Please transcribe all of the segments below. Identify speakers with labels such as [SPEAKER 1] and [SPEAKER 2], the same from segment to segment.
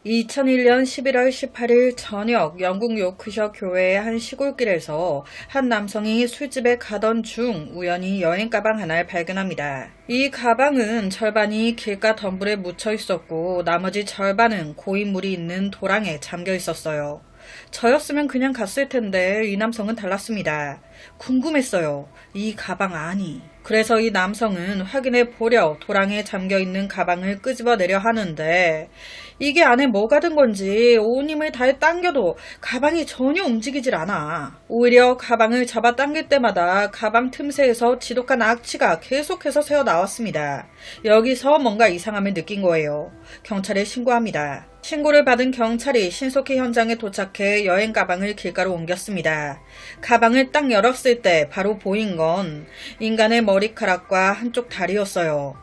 [SPEAKER 1] 2001년 11월 18일 저녁 영국 요크셔 교외의 한 시골길에서 한 남성이 술집에 가던 중 우연히 여행 가방 하나를 발견합니다. 이 가방은 절반이 길가 덤불에 묻혀 있었고 나머지 절반은 고인물이 있는 도랑에 잠겨 있었어요. 저였으면 그냥 갔을 텐데 이 남성은 달랐습니다. 궁금했어요. 이 가방 안이. 그래서 이 남성은 확인해 보려 도랑에 잠겨있는 가방을 끄집어내려 하는데 이게 안에 뭐가 든 건지 온 힘을 다해 당겨도 가방이 전혀 움직이질 않아. 오히려 가방을 잡아 당길 때마다 가방 틈새에서 지독한 악취가 계속해서 새어나왔습니다. 여기서 뭔가 이상함을 느낀 거예요. 경찰에 신고합니다. 신고를 받은 경찰이 신속히 현장에 도착해 여행 가방을 길가로 옮겼습니다. 가방을 딱 열었을 때 바로 보인 건 인간의 머리카락과 한쪽 다리였어요.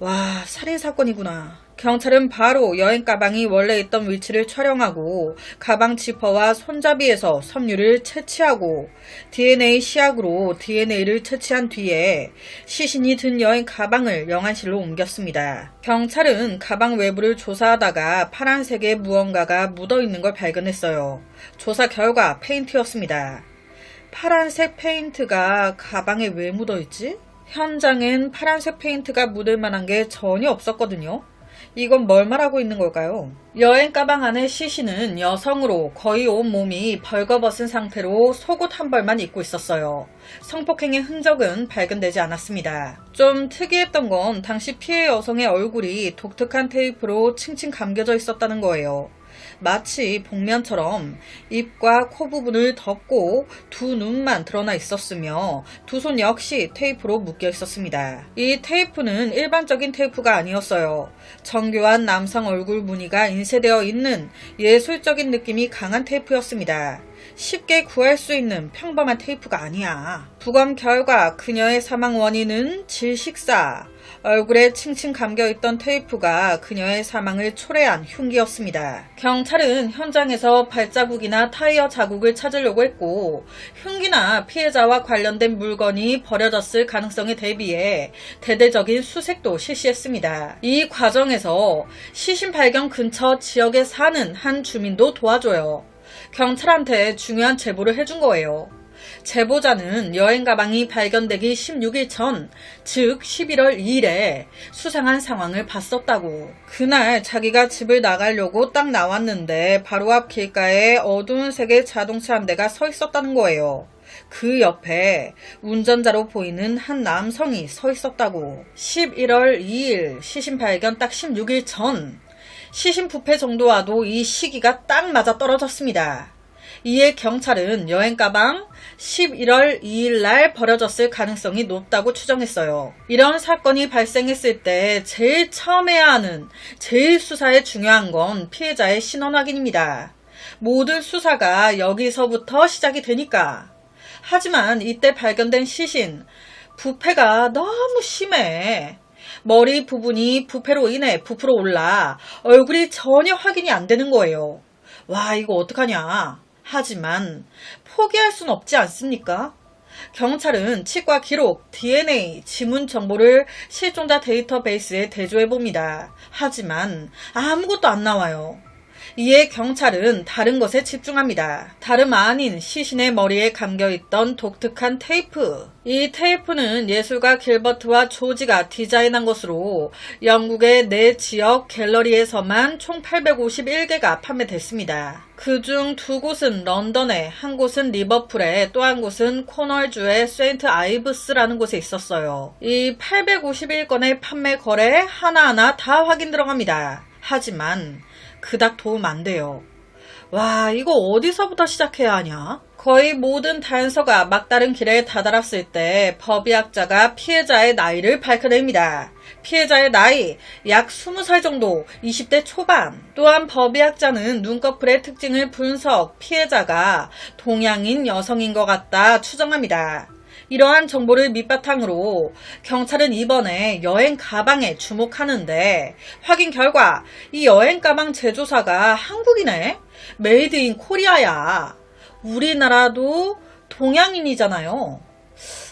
[SPEAKER 1] 와, 살인사건이구나. 경찰은 바로 여행 가방이 원래 있던 위치를 촬영하고 가방 지퍼와 손잡이에서 섬유를 채취하고 DNA 시약으로 DNA를 채취한 뒤에 시신이 든 여행 가방을 영안실로 옮겼습니다. 경찰은 가방 외부를 조사하다가 파란색의 무언가가 묻어있는 걸 발견했어요. 조사 결과 페인트였습니다. 파란색 페인트가 가방에 왜 묻어있지? 현장엔 파란색 페인트가 묻을 만한 게 전혀 없었거든요. 이건 뭘 말하고 있는 걸까요? 여행 가방 안의 시신은 여성으로 거의 온 몸이 벌거벗은 상태로 속옷 한 벌만 입고 있었어요. 성폭행의 흔적은 발견되지 않았습니다. 좀 특이했던 건 당시 피해 여성의 얼굴이 독특한 테이프로 칭칭 감겨져 있었다는 거예요. 마치 복면처럼 입과 코 부분을 덮고 두 눈만 드러나 있었으며 두 손 역시 테이프로 묶여 있었습니다. 이 테이프는 일반적인 테이프가 아니었어요. 정교한 남성 얼굴 무늬가 인쇄되어 있는 예술적인 느낌이 강한 테이프였습니다. 쉽게 구할 수 있는 평범한 테이프가 아니야. 부검 결과 그녀의 사망 원인은 질식사. 얼굴에 칭칭 감겨있던 테이프가 그녀의 사망을 초래한 흉기였습니다. 경찰은 현장에서 발자국이나 타이어 자국을 찾으려고 했고 흉기나 피해자와 관련된 물건이 버려졌을 가능성에 대비해 대대적인 수색도 실시했습니다. 이 과정에서 시신 발견 근처 지역에 사는 한 주민도 도와줘요. 경찰한테 중요한 제보를 해준 거예요. 제보자는 여행 가방이 발견되기 16일 전, 즉 11월 2일에 수상한 상황을 봤었다고. 그날 자기가 집을 나가려고 딱 나왔는데 바로 앞 길가에 어두운 색의 자동차 한 대가 서 있었다는 거예요. 그 옆에 운전자로 보이는 한 남성이 서 있었다고. 11월 2일 시신 발견 딱 16일 전, 시신 부패 정도와도 이 시기가 딱 맞아 떨어졌습니다. 이에 경찰은 여행 가방 11월 2일 날 버려졌을 가능성이 높다고 추정했어요. 이런 사건이 발생했을 때 제일 처음 해야 하는, 제일 수사에 중요한 건 피해자의 신원 확인입니다. 모든 수사가 여기서부터 시작이 되니까. 하지만 이때 발견된 시신, 부패가 너무 심해. 머리 부분이 부패로 인해 부풀어 올라 얼굴이 전혀 확인이 안 되는 거예요. 와, 이거 어떡하냐. 하지만 포기할 순 없지 않습니까? 경찰은 치과 기록, DNA, 지문 정보를 실종자 데이터베이스에 대조해봅니다. 하지만 아무것도 안 나와요. 이에 경찰은 다른 것에 집중합니다. 다름 아닌 시신의 머리에 감겨있던 독특한 테이프. 이 테이프는 예술가 길버트와 조지가 디자인한 것으로 영국의 4지역 갤러리에서만 총 851개가 판매됐습니다. 그중 2곳은 런던에, 한 곳은 리버풀에, 또 한 곳은 코널주의 세인트 아이브스라는 곳에 있었어요. 이 851건의 판매 거래 하나하나 다 확인 들어갑니다. 하지만 그닥 도움 안 돼요. 와, 이거 어디서부터 시작해야 하냐? 거의 모든 단서가 막다른 길에 다다랐을 때 법의학자가 피해자의 나이를 밝혀냅니다. 피해자의 나이 약 20살 정도, 20대 초반. 또한 법의학자는 눈꺼풀의 특징을 분석, 피해자가 동양인 여성인 것 같다 추정합니다. 이러한 정보를 밑바탕으로 경찰은 이번에 여행 가방에 주목하는데 확인 결과 이 여행 가방 제조사가 한국이네? 메이드 인 코리아야. 우리나라도 동양인이잖아요.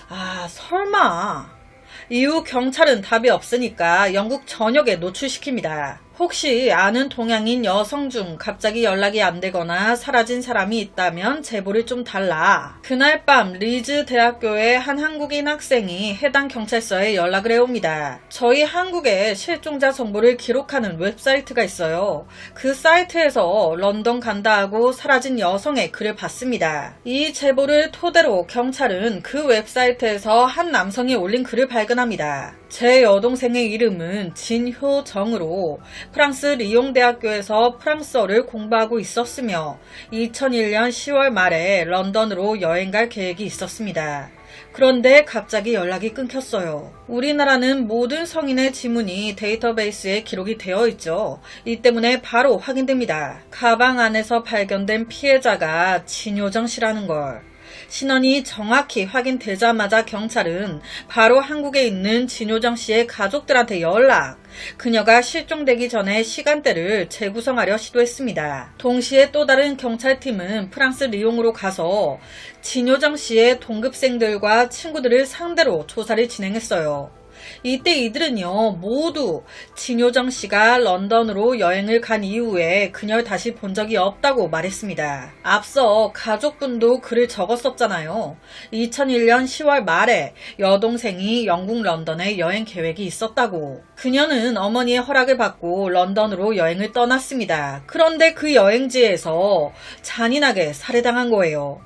[SPEAKER 1] 아, 설마. 이후 경찰은 답이 없으니까 영국 전역에 노출시킵니다. 혹시 아는 동양인 여성 중 갑자기 연락이 안 되거나 사라진 사람이 있다면 제보를 좀 달라. 그날 밤 리즈 대학교의 한 한국인 학생이 해당 경찰서에 연락을 해옵니다. 저희 한국에 실종자 정보를 기록하는 웹사이트가 있어요. 그 사이트에서 런던 간다 하고 사라진 여성의 글을 봤습니다. 이 제보를 토대로 경찰은 그 웹사이트에서 한 남성이 올린 글을 발견합니다. 제 여동생의 이름은 진효정으로 프랑스 리옹 대학교에서 프랑스어를 공부하고 있었으며 2001년 10월 말에 런던으로 여행 갈 계획이 있었습니다. 그런데 갑자기 연락이 끊겼어요. 우리나라는 모든 성인의 지문이 데이터베이스에 기록이 되어 있죠. 이 때문에 바로 확인됩니다. 가방 안에서 발견된 피해자가 진효정 씨라는 걸. 신원이 정확히 확인되자마자 경찰은 바로 한국에 있는 진효정 씨의 가족들한테 연락, 그녀가 실종되기 전에 시간대를 재구성하려 시도했습니다. 동시에 또 다른 경찰팀은 프랑스 리옹으로 가서 진효정 씨의 동급생들과 친구들을 상대로 조사를 진행했어요. 이때 이들은요, 모두 진효정 씨가 런던으로 여행을 간 이후에 그녀를 다시 본 적이 없다고 말했습니다. 앞서 가족분도 글을 적었었잖아요. 2001년 10월 말에 여동생이 영국 런던에 여행 계획이 있었다고. 그녀는 어머니의 허락을 받고 런던으로 여행을 떠났습니다. 그런데 그 여행지에서 잔인하게 살해당한 거예요.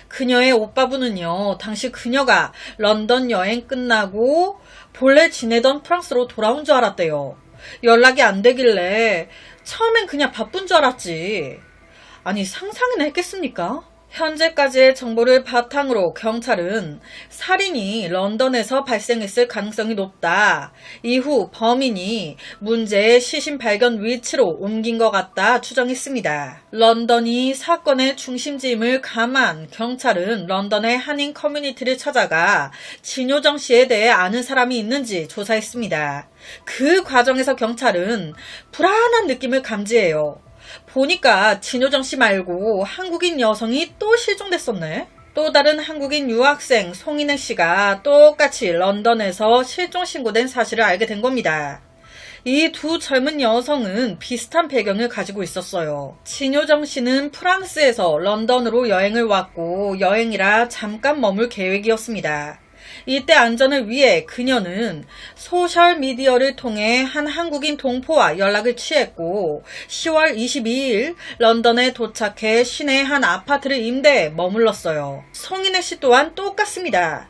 [SPEAKER 1] 그녀의 오빠분은요, 당시 그녀가 런던 여행 끝나고 본래 지내던 프랑스로 돌아온 줄 알았대요. 연락이 안 되길래 처음엔 그냥 바쁜 줄 알았지. 아니, 상상이나 했겠습니까? 현재까지의 정보를 바탕으로 경찰은 살인이 런던에서 발생했을 가능성이 높다. 이후 범인이 문제의 시신 발견 위치로 옮긴 것 같다 추정했습니다. 런던이 사건의 중심지임을 감안 경찰은 런던의 한인 커뮤니티를 찾아가 진효정 씨에 대해 아는 사람이 있는지 조사했습니다. 그 과정에서 경찰은 불안한 느낌을 감지해요. 보니까 진효정 씨 말고 한국인 여성이 또 실종됐었네. 또 다른 한국인 유학생 송인혜 씨가 똑같이 런던에서 실종 신고된 사실을 알게 된 겁니다. 이 두 젊은 여성은 비슷한 배경을 가지고 있었어요. 진효정 씨는 프랑스에서 런던으로 여행을 왔고 여행이라 잠깐 머물 계획이었습니다. 이때 안전을 위해 그녀는 소셜미디어를 통해 한 한국인 동포와 연락을 취했고 10월 22일 런던에 도착해 시내의 한 아파트를 임대해 머물렀어요. 송인혜 씨 또한 똑같습니다.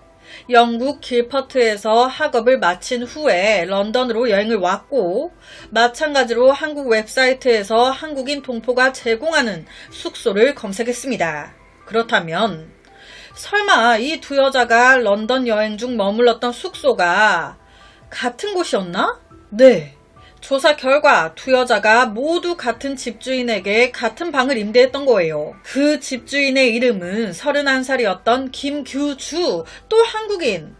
[SPEAKER 1] 영국 길퍼트에서 학업을 마친 후에 런던으로 여행을 왔고 마찬가지로 한국 웹사이트에서 한국인 동포가 제공하는 숙소를 검색했습니다. 그렇다면 설마 이 두 여자가 런던 여행 중 머물렀던 숙소가 같은 곳이었나? 네. 조사 결과 두 여자가 모두 같은 집주인에게 같은 방을 임대했던 거예요. 그 집주인의 이름은 31살이었던 김규주, 또 한국인.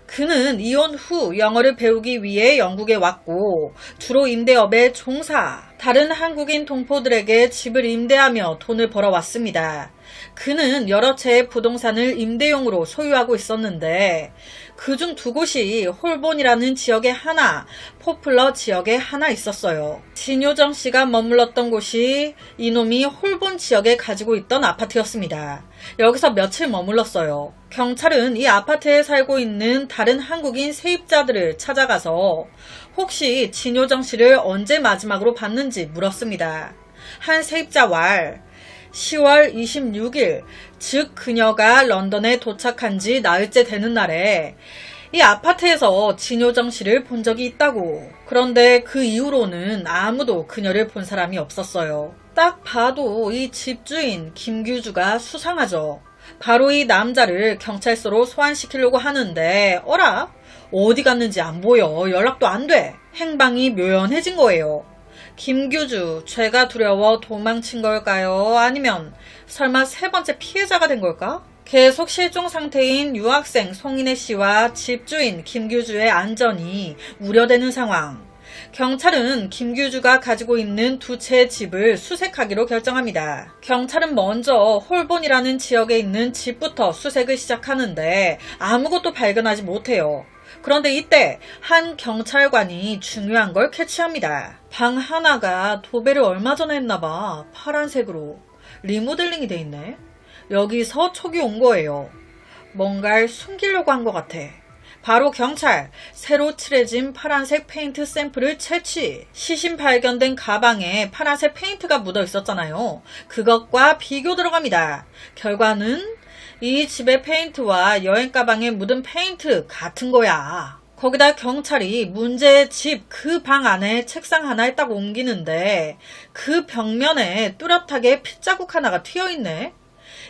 [SPEAKER 1] 그는 이혼 후 영어를 배우기 위해 영국에 왔고 주로 임대업에 종사, 다른 한국인 동포들에게 집을 임대하며 돈을 벌어왔습니다. 그는 여러 채의 부동산을 임대용으로 소유하고 있었는데 그중 두 곳이 홀본이라는 지역에 하나, 포플러 지역에 하나 있었어요. 진효정 씨가 머물렀던 곳이 이놈이 홀본 지역에 가지고 있던 아파트였습니다. 여기서 며칠 머물렀어요. 경찰은 이 아파트에 살고 있는 다른 한국인 세입자들을 찾아가서 혹시 진효정 씨를 언제 마지막으로 봤는지 물었습니다. 한 세입자 왈 10월 26일, 즉 그녀가 런던에 도착한 지 나흘째 되는 날에 이 아파트에서 진효정 씨를 본 적이 있다고. 그런데 그 이후로는 아무도 그녀를 본 사람이 없었어요. 딱 봐도 이 집주인 김규주가 수상하죠. 바로 이 남자를 경찰서로 소환시키려고 하는데 어라? 어디 갔는지 안 보여. 연락도 안 돼. 행방이 묘연해진 거예요. 김규주, 죄가 두려워 도망친 걸까요? 아니면 설마 세 번째 피해자가 된 걸까? 계속 실종 상태인 유학생 송인혜 씨와 집주인 김규주의 안전이 우려되는 상황. 경찰은 김규주가 가지고 있는 두 채의 집을 수색하기로 결정합니다. 경찰은 먼저 홀본이라는 지역에 있는 집부터 수색을 시작하는데 아무것도 발견하지 못해요. 그런데 이때 한 경찰관이 중요한 걸 캐치합니다. 방 하나가 도배를 얼마 전에 했나봐. 파란색으로 리모델링이 돼 있네. 여기서 촉이 온 거예요. 뭔가를 숨기려고 한 것 같아. 바로 경찰, 새로 칠해진 파란색 페인트 샘플을 채취. 시신 발견된 가방에 파란색 페인트가 묻어 있었잖아요. 그것과 비교 들어갑니다. 결과는 이 집의 페인트와 여행 가방에 묻은 페인트 같은 거야. 거기다 경찰이 문제의 집 그 방 안에 책상 하나를 딱 옮기는데 그 벽면에 뚜렷하게 핏자국 하나가 튀어있네.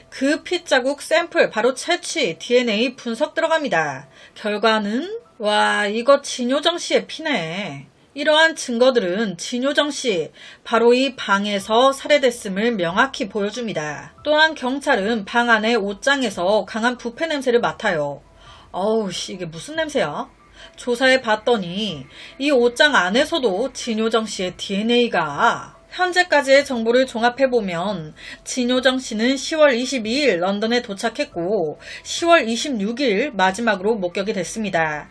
[SPEAKER 1] 그 핏자국 샘플 바로 채취, DNA 분석 들어갑니다. 결과는 와, 이거 진효정 씨의 피네. 이러한 증거들은 진효정 씨 바로 이 방에서 살해됐음을 명확히 보여줍니다. 또한 경찰은 방 안의 옷장에서 강한 부패 냄새를 맡아요. 어우 씨, 이게 무슨 냄새야? 조사해 봤더니 이 옷장 안에서도 진효정 씨의 DNA가 현재까지의 정보를 종합해보면 진효정 씨는 10월 22일 런던에 도착했고 10월 26일 마지막으로 목격이 됐습니다.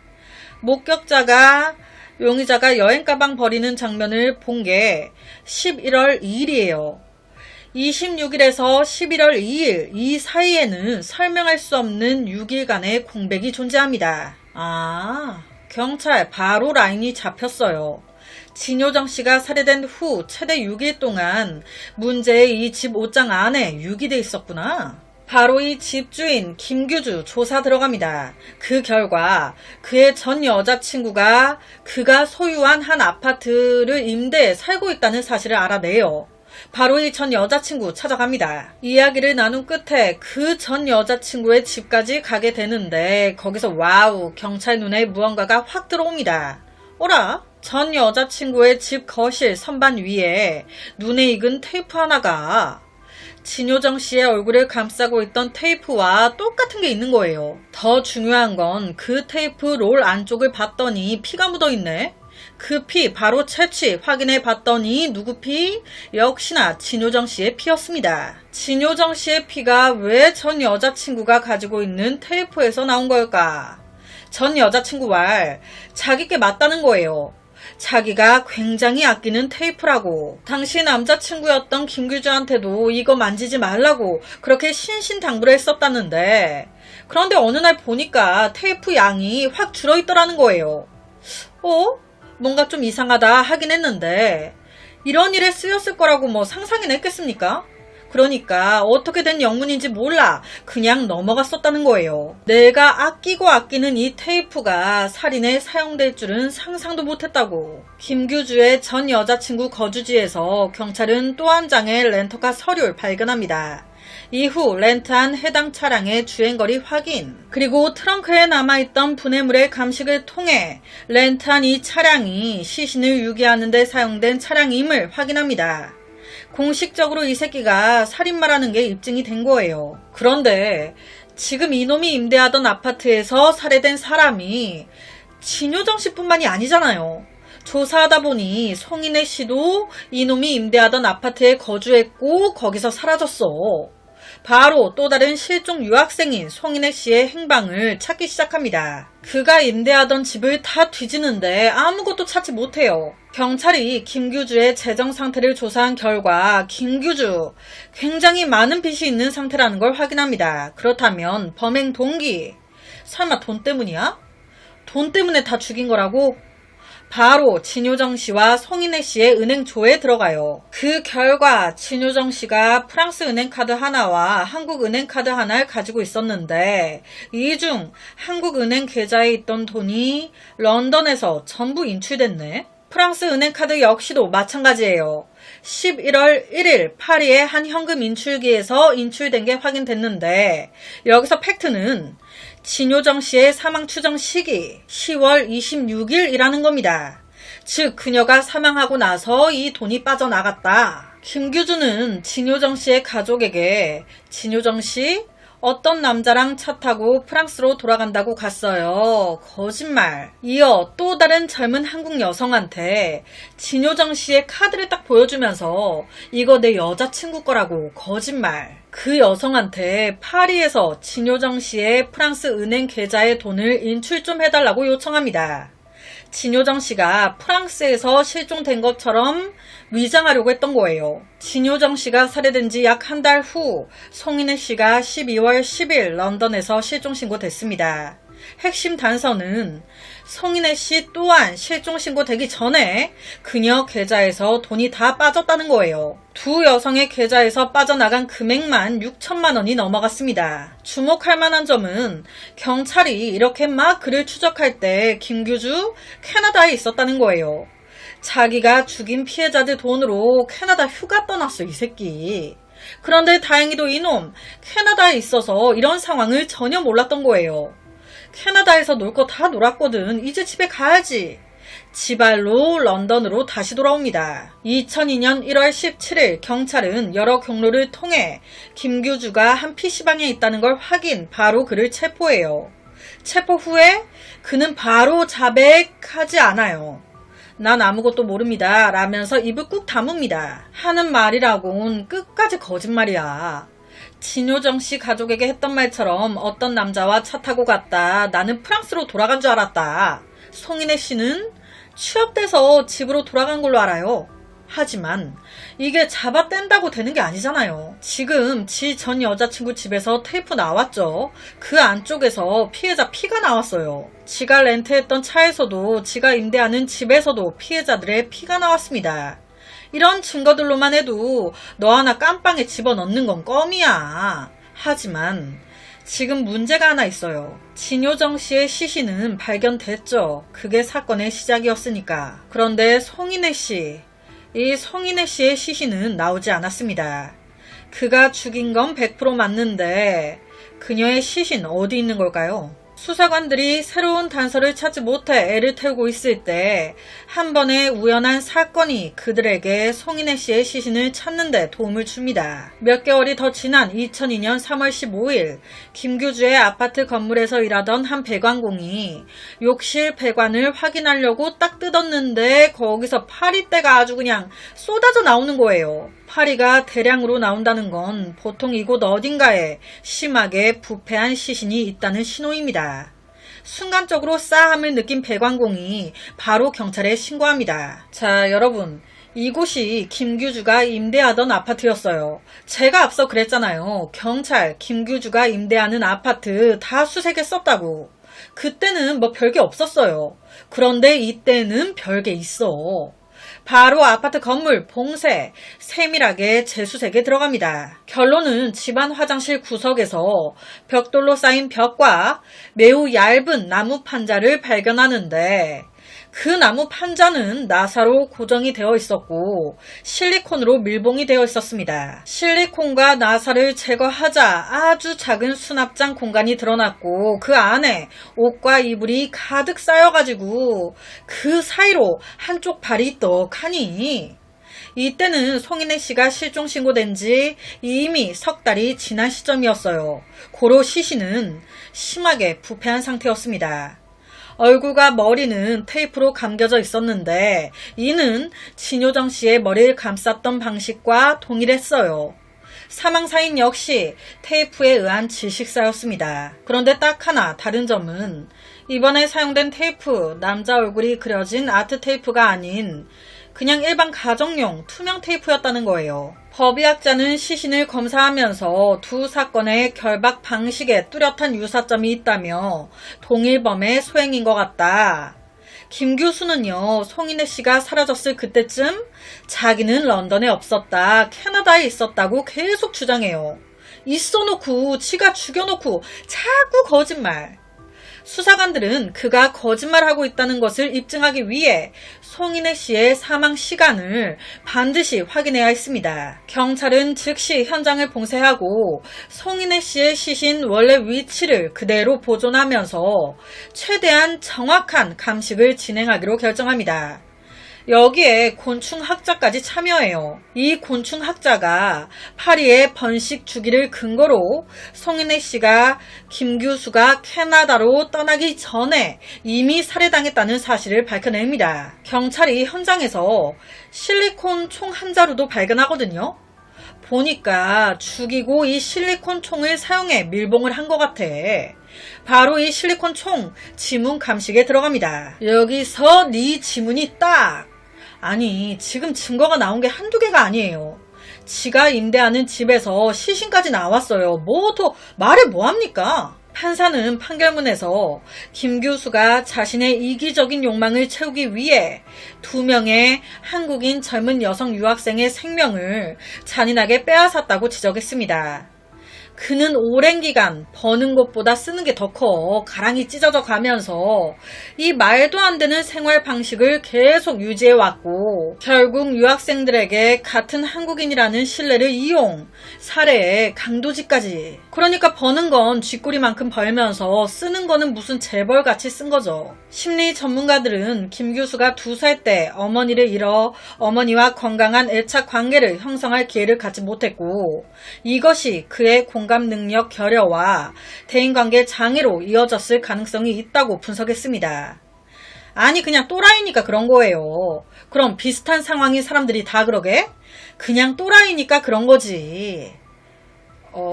[SPEAKER 1] 목격자가 용의자가 여행 가방 버리는 장면을 본 게 11월 2일이에요. 26일에서 11월 2일 이 사이에는 설명할 수 없는 6일간의 공백이 존재합니다. 아, 경찰 바로 라인이 잡혔어요. 진효정 씨가 살해된 후 최대 6일 동안 문제의 이 집 옷장 안에 유기돼 있었구나. 바로 이 집주인 김규주 조사 들어갑니다. 그 결과 그의 전 여자친구가 그가 소유한 한 아파트를 임대해 살고 있다는 사실을 알아내요. 바로 이 전 여자친구 찾아갑니다. 이야기를 나눈 끝에 그 전 여자친구의 집까지 가게 되는데 거기서 와우, 경찰 눈에 무언가가 확 들어옵니다. 어라? 전 여자친구의 집 거실 선반 위에 눈에 익은 테이프 하나가 진효정 씨의 얼굴을 감싸고 있던 테이프와 똑같은 게 있는 거예요. 더 중요한 건 그 테이프 롤 안쪽을 봤더니 피가 묻어 있네. 그 피 바로 채취 확인해 봤더니 누구 피? 역시나 진효정 씨의 피였습니다. 진효정 씨의 피가 왜 전 여자친구가 가지고 있는 테이프에서 나온 걸까? 전 여자친구 말 자기께 맞다는 거예요. 자기가 굉장히 아끼는 테이프라고. 당시 남자친구였던 김규주한테도 이거 만지지 말라고 그렇게 신신당부를 했었다는데 그런데 어느 날 보니까 테이프 양이 확 줄어있더라는 거예요. 뭔가 좀 이상하다 하긴 했는데 이런 일에 쓰였을 거라고 뭐 상상이나 했겠습니까? 그러니까 어떻게 된 영문인지 몰라 그냥 넘어갔었다는 거예요. 내가 아끼고 아끼는 이 테이프가 살인에 사용될 줄은 상상도 못했다고. 김규주의 전 여자친구 거주지에서 경찰은 또 한 장의 렌터카 서류를 발견합니다. 이후 렌트한 해당 차량의 주행거리 확인, 그리고 트렁크에 남아있던 분해물의 감식을 통해 렌트한 이 차량이 시신을 유기하는 데 사용된 차량임을 확인합니다. 공식적으로 이 새끼가 살인마라는 게 입증이 된 거예요. 그런데 지금 이놈이 임대하던 아파트에서 살해된 사람이 진효정 씨뿐만이 아니잖아요. 조사하다 보니 송인혜 씨도 이놈이 임대하던 아파트에 거주했고 거기서 사라졌어. 바로 또 다른 실종 유학생인 송인혜 씨의 행방을 찾기 시작합니다. 그가 임대하던 집을 다 뒤지는데 아무것도 찾지 못해요. 경찰이 김규주의 재정 상태를 조사한 결과 김규주 굉장히 많은 빚이 있는 상태라는 걸 확인합니다. 그렇다면 범행 동기, 설마 돈 때문이야? 돈 때문에 다 죽인 거라고? 바로 진효정 씨와 송인혜 씨의 은행조에 들어가요. 그 결과 진효정 씨가 프랑스 은행 카드 하나와 한국 은행 카드 하나를 가지고 있었는데 이 중 한국 은행 계좌에 있던 돈이 런던에서 전부 인출됐네. 프랑스 은행 카드 역시도 마찬가지예요. 11월 1일 파리의 한 현금 인출기에서 인출된 게 확인됐는데 여기서 팩트는 진효정 씨의 사망 추정 시기 10월 26일이라는 겁니다. 즉 그녀가 사망하고 나서 이 돈이 빠져나갔다. 김규주는 진효정 씨의 가족에게 진효정 씨 어떤 남자랑 차 타고 프랑스로 돌아간다고 갔어요. 거짓말. 이어 또 다른 젊은 한국 여성한테 진효정 씨의 카드를 딱 보여주면서 이거 내 여자친구 거라고. 거짓말. 그 여성한테 파리에서 진효정 씨의 프랑스 은행 계좌에 돈을 인출 좀 해달라고 요청합니다. 진효정 씨가 프랑스에서 실종된 것처럼 위장하려고 했던 거예요. 진효정 씨가 살해된 지 약 한 달 후 송인혜 씨가 12월 10일 런던에서 실종 신고됐습니다. 핵심 단서는 송인혜 씨 또한 실종 신고되기 전에 그녀 계좌에서 돈이 다 빠졌다는 거예요. 두 여성의 계좌에서 빠져나간 금액만 6천만 원이 넘어갔습니다. 주목할 만한 점은 경찰이 이렇게 막 그를 추적할 때 김규주 캐나다에 있었다는 거예요. 자기가 죽인 피해자들 돈으로 캐나다 휴가 떠났어, 이 새끼. 그런데 다행히도 이놈 캐나다에 있어서 이런 상황을 전혀 몰랐던 거예요. 캐나다에서 놀 거 다 놀았거든. 이제 집에 가야지. 지발로 런던으로 다시 돌아옵니다. 2002년 1월 17일 경찰은 여러 경로를 통해 김규주가 한 PC방에 있다는 걸 확인, 바로 그를 체포해요. 체포 후에 그는 바로 자백하지 않아요. 난 아무것도 모릅니다 라면서 입을 꾹 다뭅니다. 하는 말이라곤 끝까지 거짓말이야. 진효정 씨 가족에게 했던 말처럼 어떤 남자와 차 타고 갔다. 나는 프랑스로 돌아간 줄 알았다. 송인혜 씨는 취업돼서 집으로 돌아간 걸로 알아요. 하지만 이게 잡아뗀다고 되는 게 아니잖아요. 지금 지 전 여자친구 집에서 테이프 나왔죠. 그 안쪽에서 피해자 피가 나왔어요. 지가 렌트했던 차에서도 지가 임대하는 집에서도 피해자들의 피가 나왔습니다. 이런 증거들로만 해도 너 하나 깜빵에 집어넣는 건 껌이야. 하지만 지금 문제가 하나 있어요. 진효정 씨의 시신은 발견됐죠. 그게 사건의 시작이었으니까. 그런데 송인혜 씨, 이 송인혜 씨의 시신은 나오지 않았습니다. 그가 죽인 건 100% 맞는데 그녀의 시신 어디 있는 걸까요? 수사관들이 새로운 단서를 찾지 못해 애를 태우고 있을 때 한 번의 우연한 사건이 그들에게 송인혜 씨의 시신을 찾는 데 도움을 줍니다. 몇 개월이 더 지난 2002년 3월 15일 김규주의 아파트 건물에서 일하던 한 배관공이 욕실 배관을 확인하려고 딱 뜯었는데 거기서 파리떼가 아주 그냥 쏟아져 나오는 거예요. 파리가 대량으로 나온다는 건 보통 이곳 어딘가에 심하게 부패한 시신이 있다는 신호입니다. 순간적으로 싸함을 느낀 배관공이 바로 경찰에 신고합니다. 자, 여러분, 이곳이 김규주가 임대하던 아파트였어요. 제가 앞서 그랬잖아요. 경찰, 김규주가 임대하는 아파트 다 수색했었다고. 그때는 뭐 별게 없었어요. 그런데 이때는 별게 있어. 바로 아파트 건물 봉쇄, 세밀하게 재수색에 들어갑니다. 결론은 집안 화장실 구석에서 벽돌로 쌓인 벽과 매우 얇은 나무 판자를 발견하는데 그 나무 판자는 나사로 고정이 되어 있었고 실리콘으로 밀봉이 되어 있었습니다. 실리콘과 나사를 제거하자 아주 작은 수납장 공간이 드러났고 그 안에 옷과 이불이 가득 쌓여가지고 그 사이로 한쪽 발이 떡하니 이때는 송인혜 씨가 실종 신고된 지 이미 석 달이 지난 시점이었어요. 고로 시신은 심하게 부패한 상태였습니다. 얼굴과 머리는 테이프로 감겨져 있었는데 이는 진효정 씨의 머리를 감쌌던 방식과 동일했어요. 사망사인 역시 테이프에 의한 질식사였습니다. 그런데 딱 하나 다른 점은 이번에 사용된 테이프, 남자 얼굴이 그려진 아트 테이프가 아닌 그냥 일반 가정용 투명 테이프였다는 거예요. 법의학자는 시신을 검사하면서 두 사건의 결박 방식에 뚜렷한 유사점이 있다며 동일범의 소행인 것 같다. 김 교수는요, 송인혜 씨가 사라졌을 그때쯤 자기는 런던에 없었다, 캐나다에 있었다고 계속 주장해요. 있어놓고 지가 죽여놓고 자꾸 거짓말. 수사관들은 그가 거짓말하고 있다는 것을 입증하기 위해 송인혜 씨의 사망 시간을 반드시 확인해야 했습니다. 경찰은 즉시 현장을 봉쇄하고 송인혜 씨의 시신 원래 위치를 그대로 보존하면서 최대한 정확한 감식을 진행하기로 결정합니다. 여기에 곤충학자까지 참여해요. 이 곤충학자가 파리의 번식 주기를 근거로 송인혜 씨가 김 교수가 캐나다로 떠나기 전에 이미 살해당했다는 사실을 밝혀냅니다. 경찰이 현장에서 실리콘 총 한 자루도 발견하거든요. 보니까 죽이고 이 실리콘 총을 사용해 밀봉을 한 것 같아. 바로 이 실리콘 총 지문 감식에 들어갑니다. 여기서 네 지문이 딱! 아니, 지금 증거가 나온 게 한두 개가 아니에요. 지가 임대하는 집에서 시신까지 나왔어요. 뭐 더 말해 뭐합니까? 판사는 판결문에서 김 교수가 자신의 이기적인 욕망을 채우기 위해 2명의 한국인 젊은 여성 유학생의 생명을 잔인하게 빼앗았다고 지적했습니다. 그는 오랜 기간 버는 것보다 쓰는 게 더 커. 가랑이 찢어져 가면서 이 말도 안 되는 생활 방식을 계속 유지해왔고 결국 유학생들에게 같은 한국인이라는 신뢰를 이용, 살해에 강도질까지. 그러니까 버는 건 쥐꼬리만큼 벌면서 쓰는 거는 무슨 재벌같이 쓴 거죠. 심리 전문가들은 김 교수가 2살 때 어머니를 잃어 어머니와 건강한 애착 관계를 형성할 기회를 갖지 못했고 이것이 그의 공감 능력 결여와 대인관계 장애로 이어졌을 가능성이 있다고 분석했습니다. 아니 그냥 또라이니까 그런 거예요. 그럼 비슷한 상황인 사람들이 다 그러게? 그냥 또라이니까 그런 거지.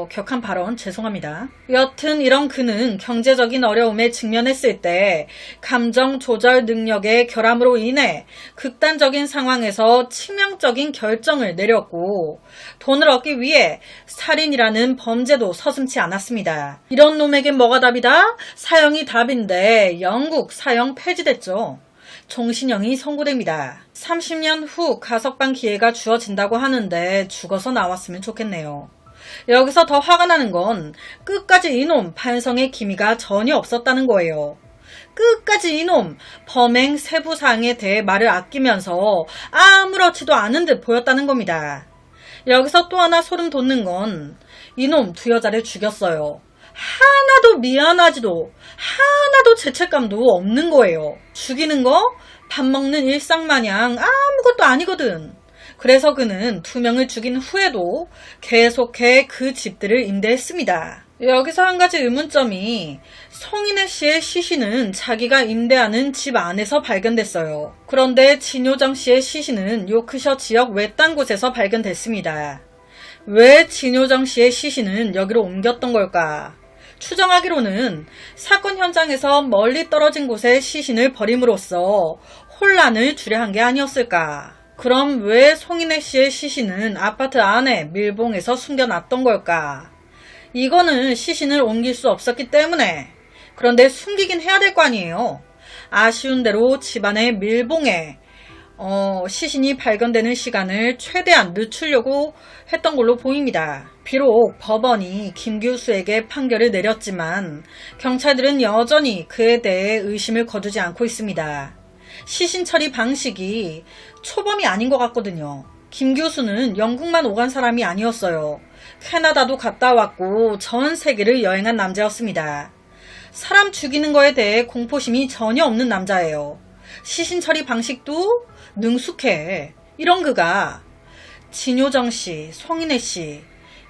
[SPEAKER 1] 격한 발언 죄송합니다. 여튼 이런 그는 경제적인 어려움에 직면했을 때 감정 조절 능력의 결함으로 인해 극단적인 상황에서 치명적인 결정을 내렸고 돈을 얻기 위해 살인이라는 범죄도 서슴지 않았습니다. 이런 놈에겐 뭐가 답이다? 사형이 답인데 영국 사형 폐지됐죠. 종신형이 선고됩니다. 30년 후 가석방 기회가 주어진다고 하는데 죽어서 나왔으면 좋겠네요. 여기서 더 화가 나는 건 끝까지 이놈 반성의 기미가 전혀 없었다는 거예요. 끝까지 이놈 범행 세부사항에 대해 말을 아끼면서 아무렇지도 않은 듯 보였다는 겁니다. 여기서 또 하나 소름 돋는 건 이놈 2여자를 죽였어요. 하나도 미안하지도 하나도 죄책감도 없는 거예요. 죽이는 거 밥 먹는 일상 마냥 아무것도 아니거든. 그래서 그는 2명을 죽인 후에도 계속해 그 집들을 임대했습니다. 여기서 한 가지 의문점이 송인혜 씨의 시신은 자기가 임대하는 집 안에서 발견됐어요. 그런데 진효정 씨의 시신은 요크셔 지역 외딴 곳에서 발견됐습니다. 왜 진효정 씨의 시신은 여기로 옮겼던 걸까? 추정하기로는 사건 현장에서 멀리 떨어진 곳에 시신을 버림으로써 혼란을 주려 한 게 아니었을까? 그럼 왜 송인혜 씨의 시신은 아파트 안에 밀봉해서 숨겨놨던 걸까? 이거는 시신을 옮길 수 없었기 때문에. 그런데 숨기긴 해야 될 거 아니에요. 아쉬운 대로 집안의 밀봉에 시신이 발견되는 시간을 최대한 늦추려고 했던 걸로 보입니다. 비록 법원이 김 교수에게 판결을 내렸지만 경찰들은 여전히 그에 대해 의심을 거두지 않고 있습니다. 시신 처리 방식이 초범이 아닌 것 같거든요. 김 교수는 영국만 오간 사람이 아니었어요. 캐나다도 갔다 왔고 전 세계를 여행한 남자였습니다. 사람 죽이는 거에 대해 공포심이 전혀 없는 남자예요. 시신 처리 방식도 능숙해. 이런 그가 진효정 씨, 송인혜 씨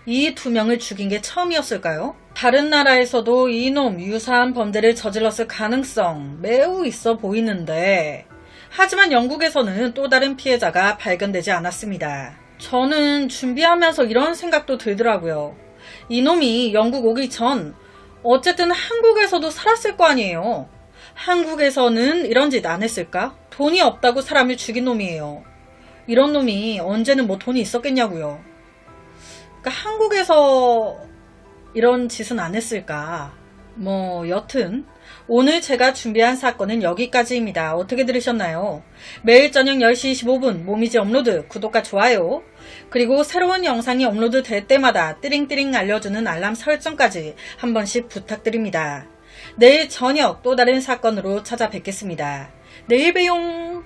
[SPEAKER 1] 이 2명을 죽인 게 처음이었을까요? 다른 나라에서도 이놈 유사한 범죄를 저질렀을 가능성 매우 있어 보이는데 하지만 영국에서는 또 다른 피해자가 발견되지 않았습니다. 저는 준비하면서 이런 생각도 들더라고요. 이놈이 영국 오기 전 어쨌든 한국에서도 살았을 거 아니에요. 한국에서는 이런 짓 안 했을까? 돈이 없다고 사람을 죽인 놈이에요. 이런 놈이 언제는 뭐 돈이 있었겠냐고요. 그러니까 한국에서 이런 짓은 안 했을까? 여튼 오늘 제가 준비한 사건은 여기까지입니다. 어떻게 들으셨나요? 매일 저녁 10시 25분 모미지 업로드 구독과 좋아요 그리고 새로운 영상이 업로드 될 때마다 띠링띠링 알려주는 알람 설정까지 한 번씩 부탁드립니다. 내일 저녁 또 다른 사건으로 찾아뵙겠습니다. 내일 봬용.